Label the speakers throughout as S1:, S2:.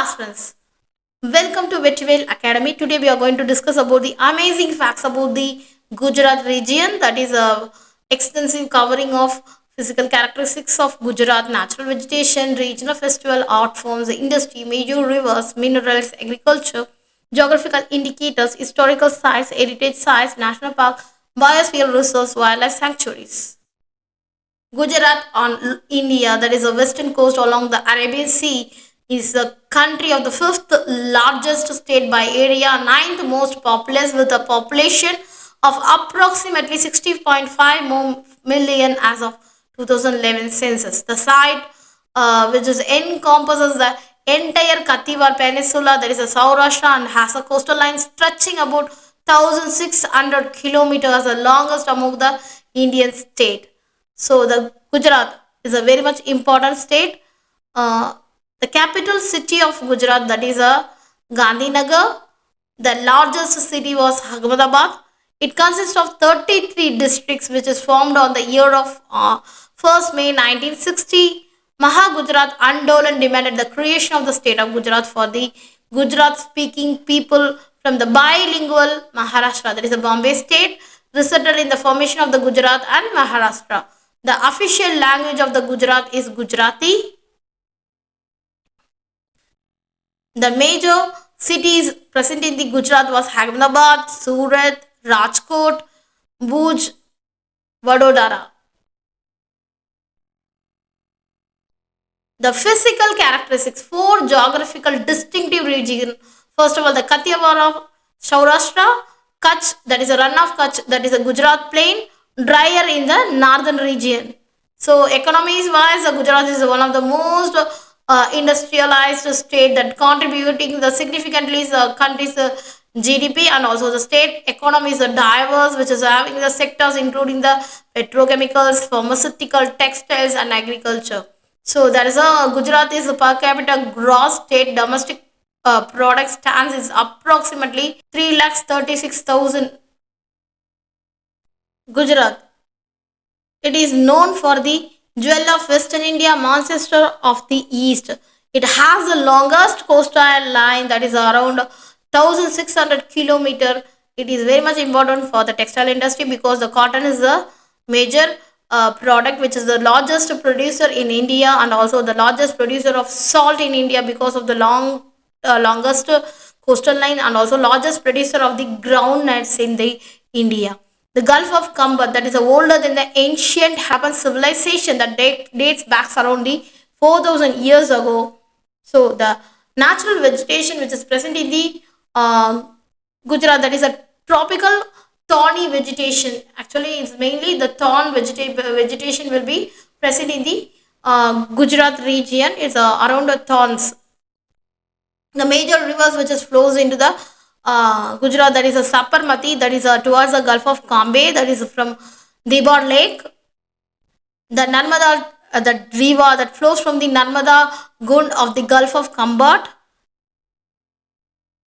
S1: aspirants. Welcome to Vetrivel Academy. Today we are going to discuss about the amazing facts about the Gujarat region, that is a extensive covering of physical characteristics of Gujarat, natural vegetation, regional festival, art forms, industry, major rivers, minerals, agriculture, geographical indicators, historical sites, heritage sites, national park, biosphere resource, wildlife sanctuaries. Gujarat on India, that is the western coast along the Arabian Sea, is the country of the fifth largest state by area, ninth most populous with a population of approximately 60.5 million as of 2011 census. The site, which is encompasses the entire Kathiawar Peninsula, that is a Saurashtra, and has a coastal line stretching about 1,600 kilometers, the longest among the Indian state. So the Gujarat is a very much important state. Uh, the capital city of Gujarat, that is a Gandhinagar. The largest city was Ahmedabad. It consists of 33 districts, which is formed on the year of 1st May 1960. Maha Gujarat Andolan demanded the creation of the state of Gujarat for the Gujarat speaking people from the bilingual Maharashtra, that is the Bombay state, resulted in the formation of the Gujarat and Maharashtra. The official language of the Gujarat is Gujarati. The major cities present in the Gujarat was Ahmedabad, Surat, Rajkot, Bhuj, Vadodara. The physical characteristics, four geographical distinctive regions. First of all, the Kathiawar of Saurashtra, Kutch, that is a run of Kutch, that is a Gujarat plain, drier in the northern region. So, economies wise, Gujarat is one of the most industrialized state that contributing the significantly the country's GDP, and also the state economy is diverse, which is having the sectors including the petrochemicals, pharmaceutical, textiles, and agriculture. So there is a Gujarat is per capita gross state domestic product stands is approximately 3,36,000. Gujarat. It is known for the jewel of Western India, Manchester of the East. It has the longest coastal line, that is around 1,600 kilometer. It is very much important for the textile industry because the cotton is the major product, which is the largest producer in India and also the largest producer of salt in India because of the longest coastal line, and also largest producer of the groundnuts in the India. The Gulf of Camber, that is older than the ancient Harappan civilization that dates back around the 4,000 years ago. So the natural vegetation which is present in the Gujarat, that is a tropical thorny vegetation. Actually, it's mainly the vegetation will be present in the Gujarat region. It's around the thorns. The major rivers which is flows into the Gujarat, that is a Saparmati, that is towards the Gulf of Cambay, that is from Debar Lake. The Narmada, the river that flows from the Narmada Gund of the Gulf of Kambat.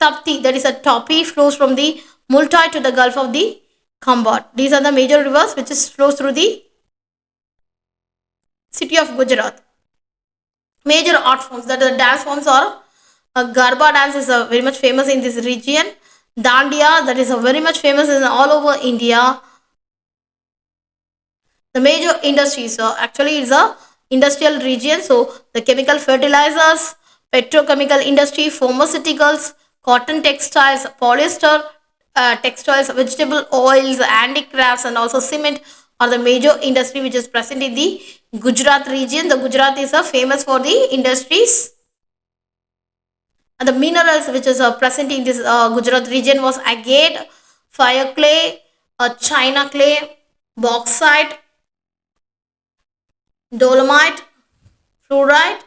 S1: Tapti, that is a Topi, flows from the Multai to the Gulf of the Kambat. These are the major rivers which is flows through the city of Gujarat. Major art forms, that the dance forms are Garba dance is very much famous in this region. Dandiya, that is very much famous in all over India. The major industries, actually it's a industrial region. So the chemical fertilizers, petrochemical industry, pharmaceuticals, cotton textiles, polyester textiles, vegetable oils, handicrafts, and also cement are the major industry which is present in the Gujarat region. The Gujarat is famous for the industries. And the minerals which is present in this Gujarat region was agate, fire clay, china clay, bauxite, dolomite, fluorite,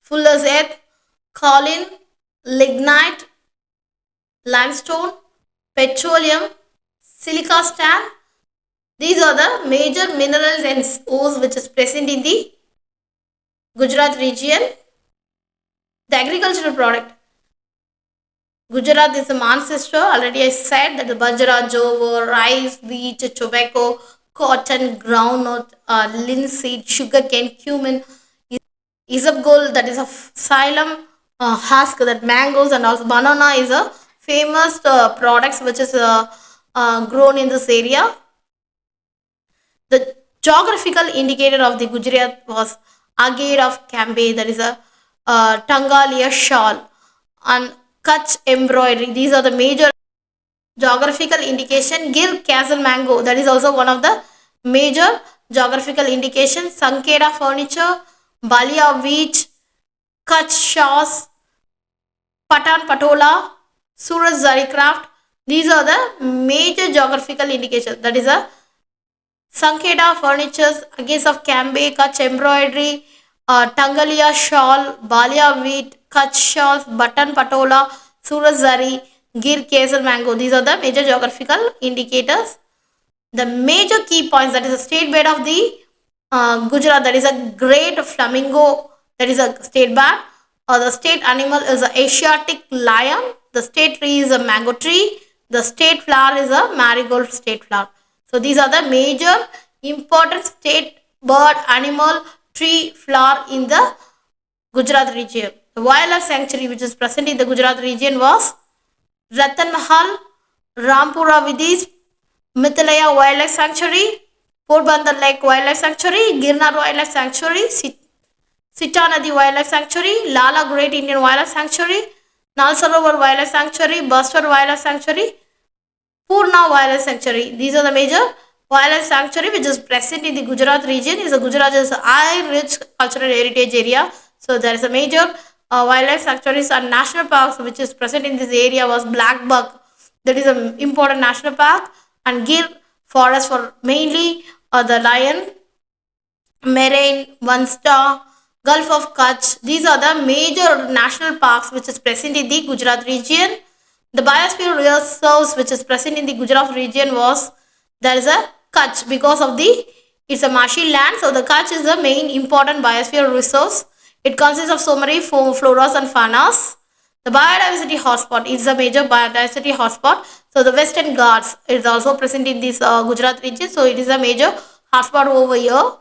S1: fuller's earth, kaolin, lignite, limestone, petroleum, silica sand. These are the major minerals and ores which is present in the Gujarat region. The agricultural product. Gujarat is the ancestor. Already I said that the bajra, jowar, rice, wheat, tobacco, cotton, groundnut, linseed, sugarcane, cumin. Isabgol, that is a xylem husk, that mangoes, and also banana is a famous products which is grown in this area. The geographical indicator of the Gujarat was Agate of Cambay, that is a Tangalia shawl, and Kutch embroidery. These are the major geographical indication. Gir Castle mango, that is also one of the major geographical indication. Sankeda furniture, Balia wheat, Kutch shawls, Patan Patola, Surat Zari craft. These are the major geographical indications. That is a Sankeda furnitures, against of Cambay, Kutch embroidery, Tangalia shawl, Balia wheat, Kutch shawls, Button Patola, Surat Zari, Gir Kesar mango. These are the major geographical indicators. The major key points, that is a state bird of the Gujarat, that is a great flamingo, that is a state bird. The state animal is a Asiatic lion. The state tree is a mango tree. The state flower is a marigold state flower. So these are the major important state bird, animal, tree, flower in the Gujarat region. The wildlife sanctuary which is present in the Gujarat region was Ratan Mahal, Rampura Vidis, Mithalaya Wildlife Sanctuary, Porbandar Lake Wildlife Sanctuary, Girnar Wildlife Sanctuary, Sita Nadi Wildlife Sanctuary, Lala Great Indian Wildlife Sanctuary, Nal Sarovar Wildlife Sanctuary, Bustard Wildlife Sanctuary, Purna Wildlife Sanctuary. These are the major wildlife sanctuary which is present in the Gujarat region. Is a Gujarat is a high rich cultural heritage area. So there is a major wildlife sanctuaries and national parks which is present in this area was Black Buck. That is an important national park, and Gir forest for mainly the lion, Marine, Vansta, Gulf of Kutch. These are the major national parks which is present in the Gujarat region. The biosphere reserves which is present in the Gujarat region was, there is a Kutch because of the, it's a marshy land. So the Kutch is the main important biosphere resource. It consists of so many floras and faunas. The biodiversity hotspot is a major biodiversity hotspot. So the Western Ghats is also present in this Gujarat region. So it is a major hotspot over here.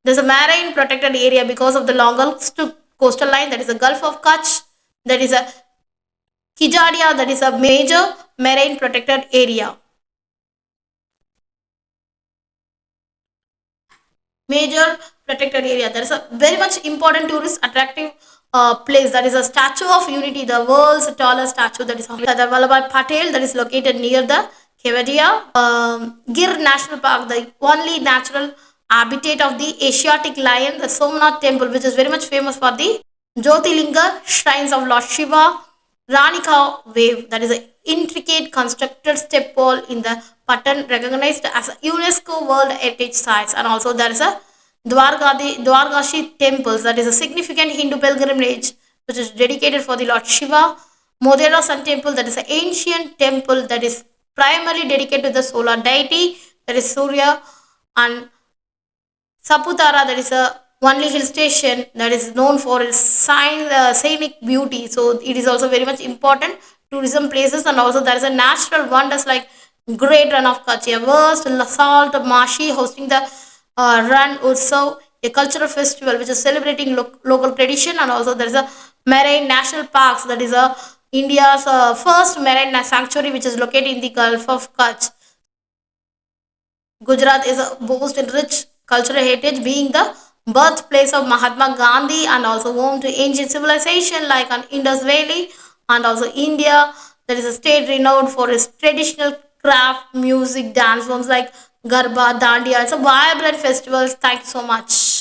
S1: There's a marine protected area because of the longest coastal line, that is the Gulf of Kutch. That is a Kijadia, that is a major marine protected area. Major protected area. There is a very much important tourist attractive place, that is a Statue of Unity, the world's tallest statue, that is Sardar Vallabhbhai Patel, that is located near the Kevadia. Gir National Park, the only natural habitat of the Asiatic lion, the Somnath temple, which is very much famous for the Jyotirlinga shrines of Lord Shiva. Ranika wave, that is an intricate constructed step wall in the Patan, recognized as a UNESCO World Heritage Site. And also there is a Dwargashi temples, that is a significant Hindu pilgrimage which is dedicated for the Lord Shiva. Modera Sun temple, that is an ancient temple that is primarily dedicated to the solar deity, that is Surya. And Saputara, that is a only hill station that is known for its scenic beauty. So it is also very much important tourism places, and also there is a natural wonders like Great Run of Kutch, a vast salt marshy hosting the Run Utsav, a cultural festival which is celebrating local tradition, and also there is a marine national parks, that is a India's first marine sanctuary which is located in the Gulf of Kutch. Gujarat is a boast in rich cultural heritage, being the birthplace of Mahatma Gandhi and also home to ancient civilization like an Indus Valley, and also India. That is a state renowned for its traditional craft, music, dance forms like Garba, Dandiya. It's a vibrant festival. Thank you so much.